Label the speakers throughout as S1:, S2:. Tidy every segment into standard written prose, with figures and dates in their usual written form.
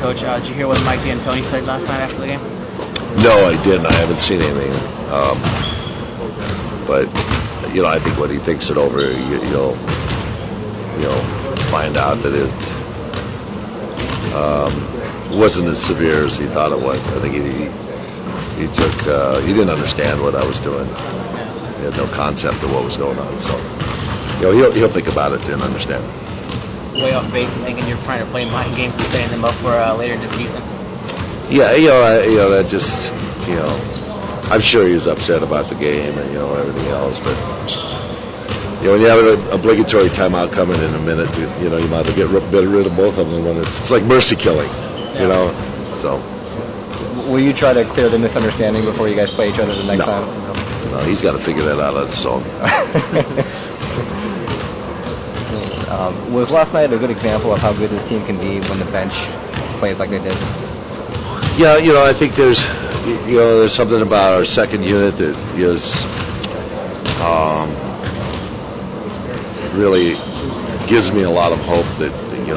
S1: Coach, did you hear what Mike D'Antoni said last night after the game?
S2: No, I didn't. I haven't seen anything. But I think when he thinks it over, you'll find out that it wasn't as severe as he thought it was. I think he didn't understand what I was doing. He had no concept of what was going on. So he'll think about it and understand.
S1: Way off base and thinking you're trying to play mind games and setting them up for later in the season?
S2: Yeah, that just, I'm sure he was upset about the game and, everything else, but, when you have an obligatory timeout coming in a minute, you might as well get rid of both of them when it's like mercy killing, so.
S3: Will you try to clear the misunderstanding before you guys play each other the next time?
S2: No, he's got to figure that out on his own.
S3: Was last night a good example of how good this team can be when the bench plays like they did?
S2: Yeah, I think there's something about our second unit that is really gives me a lot of hope that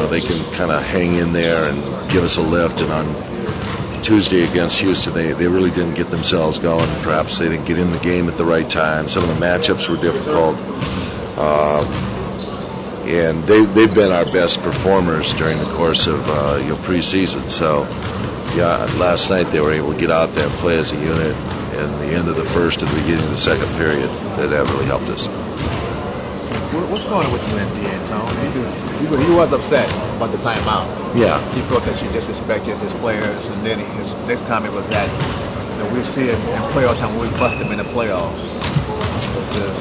S2: they can kind of hang in there and give us a lift. And on Tuesday against Houston, they really didn't get themselves going. Perhaps they didn't get in the game at the right time. Some of the matchups were difficult. And they've been our best performers during the course of preseason. So, last night they were able to get out there and play as a unit. And the end of the first and the beginning of the second period, that really helped us.
S4: What's going on with you and D'Antoni? He was upset about the timeout.
S2: Yeah.
S4: He felt that you disrespected his players, and then his next comment was that we'll see it in playoff time when we bust them in the playoffs.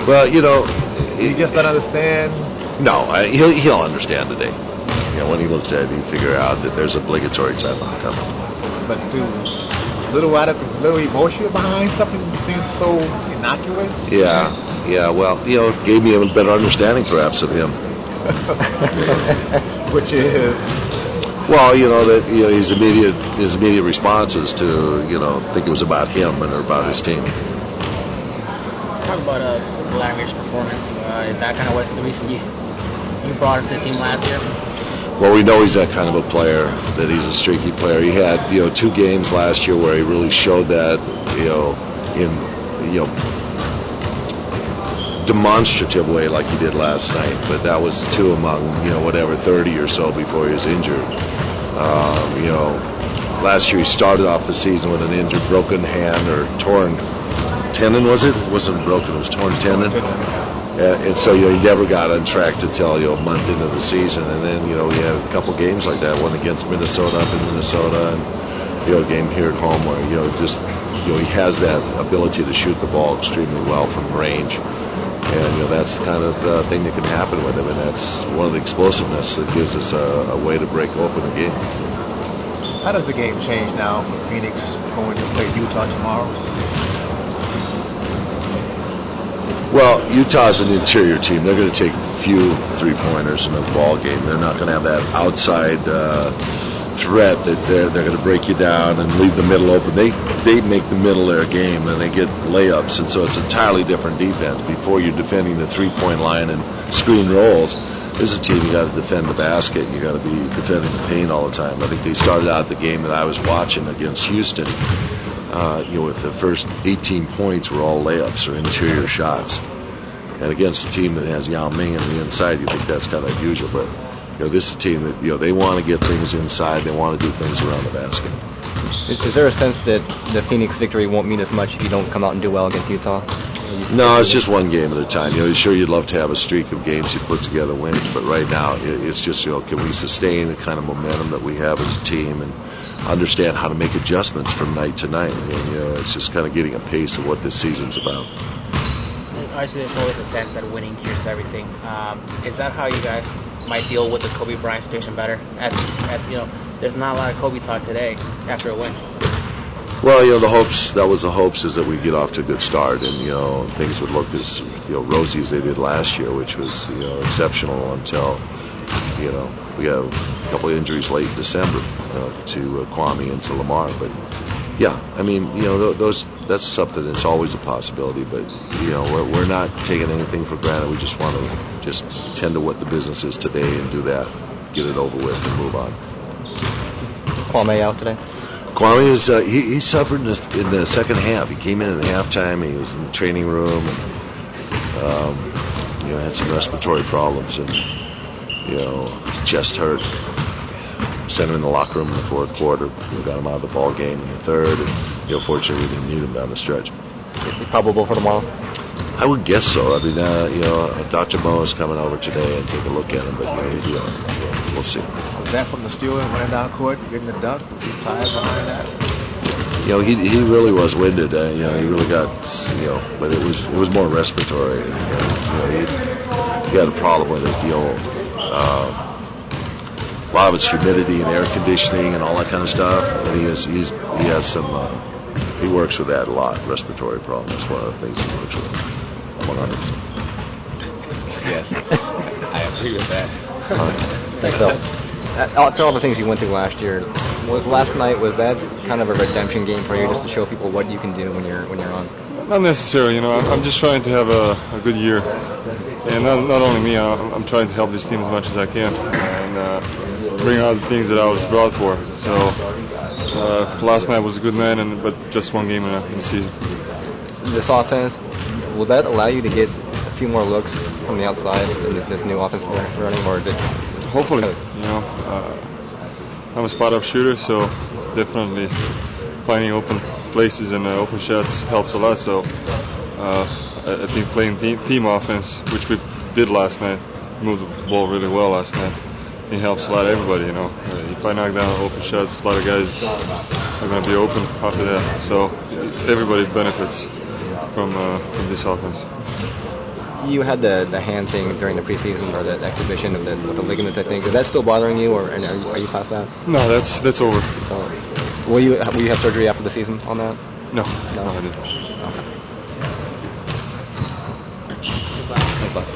S2: Well,
S4: he just doesn't understand.
S2: No, he'll understand today. When he looks at it, he'll figure out that there's obligatory timeout coming.
S4: But little emotion behind something that seems so innocuous.
S2: Yeah. Well, gave me a better understanding perhaps of him.
S4: Which is.
S2: Well, that his immediate response was to think it was about him and about his team.
S1: Talk about Vladimir's performance. Is that kind of what the reason you brought him to the team last year?
S2: Well, we know he's that kind of a player, that he's a streaky player. He had 2 games last year where he really showed that in demonstrative way like he did last night. But that was 2 among 30 or so before he was injured. Last year he started off the season with an injured broken hand or torn tendon, was it? It wasn't broken, it was torn tendon. And so he never got on track until a month into the season. And then we had a couple games like that, one against Minnesota up in Minnesota, and a game here at home where he has that ability to shoot the ball extremely well from range. And that's the kind of thing that can happen with him, and that's one of the explosiveness that gives us a way to break open a game.
S4: How does the game change now for Phoenix going to play Utah tomorrow?
S2: Well, Utah's an interior team. They're going to take a few three-pointers in the ball game. They're not going to have that outside threat that they're going to break you down and leave the middle open. They make the middle their game, and they get layups, and so it's entirely different defense. Before you're defending the three-point line and screen rolls, this is a team you got to defend the basket. You got to be defending the paint all the time. I think they started out the game that I was watching against Houston. With the first 18 points were all layups or interior shots. And against a team that has Yao Ming on the inside, you think that's kind of unusual. But this is a team that they want to get things inside. They want to do things around the basket.
S3: Is there a sense that the Phoenix victory won't mean as much if you don't come out and do well against Utah?
S2: No, it's just one game at a time. Sure, you'd love to have a streak of games you put together wins, but right now it's just can we sustain the kind of momentum that we have as a team and understand how to make adjustments from night to night. And it's just kind of getting a pace of what this season's about.
S1: obviously there's always a sense that winning cures everything. Is that how you guys might deal with the Kobe Bryant situation better? As you know, there's not a lot of Kobe talk today after a win.
S2: Well, the hopes is that we get off to a good start, and things would look as rosy as they did last year, which was exceptional until we have a couple of injuries late in December to Kwame and to Lamar. But yeah, I mean, that's something that's always a possibility. But we're not taking anything for granted. We just want to just tend to what the business is today and do that, get it over with, and move on.
S3: Kwame out today?
S2: Kwame was he suffered in the second half. He came in at halftime. He was in the training room, and had some respiratory problems, and his chest hurt. Sent him in the locker room in the fourth quarter. We got him out of the ball game in the third, and fortunately we didn't need him down the stretch.
S3: Is he probable for tomorrow?
S2: I would guess so. I mean, Dr. Mo is coming over today and take a look at him, but we'll see.
S4: Was that from the Steelers running down court, getting the dunk? Was he tired behind that?
S2: He really was winded. He really got, but it was more respiratory. He had a problem with it. A lot of it's humidity and air conditioning and all that kind of stuff. And he has some. He works with that a lot. Respiratory problem. That's one of the things he works with, among others.
S4: Yes, I agree with that.
S3: Thanks, Phil. After all the things you went through last year, was that kind of a redemption game for you, just to show people what you can do when you're on?
S5: Not necessarily. I'm just trying to have a good year, and not only me. I'm trying to help this team as much as I can, and bring out the things that I was brought for. So last night was a good night, but just one game in the season.
S3: This offense, will that allow you to get a few more looks from the outside in this new offense we're running, or is it?
S5: Hopefully, I'm a spot-up shooter, so definitely finding open places and open shots helps a lot. So I think playing team offense, which we did last night, moved the ball really well last night. It helps a lot of everybody, If I knock down open shots, a lot of guys are going to be open after that. So everybody benefits from this offense.
S3: You had the hand thing during the preseason, or the exhibition with the ligaments, I think. Is that still bothering you, or are you past that?
S5: No, that's over.
S3: So, will you have surgery after the season on that?
S5: No, I didn't.
S3: Okay. Thanks, bud.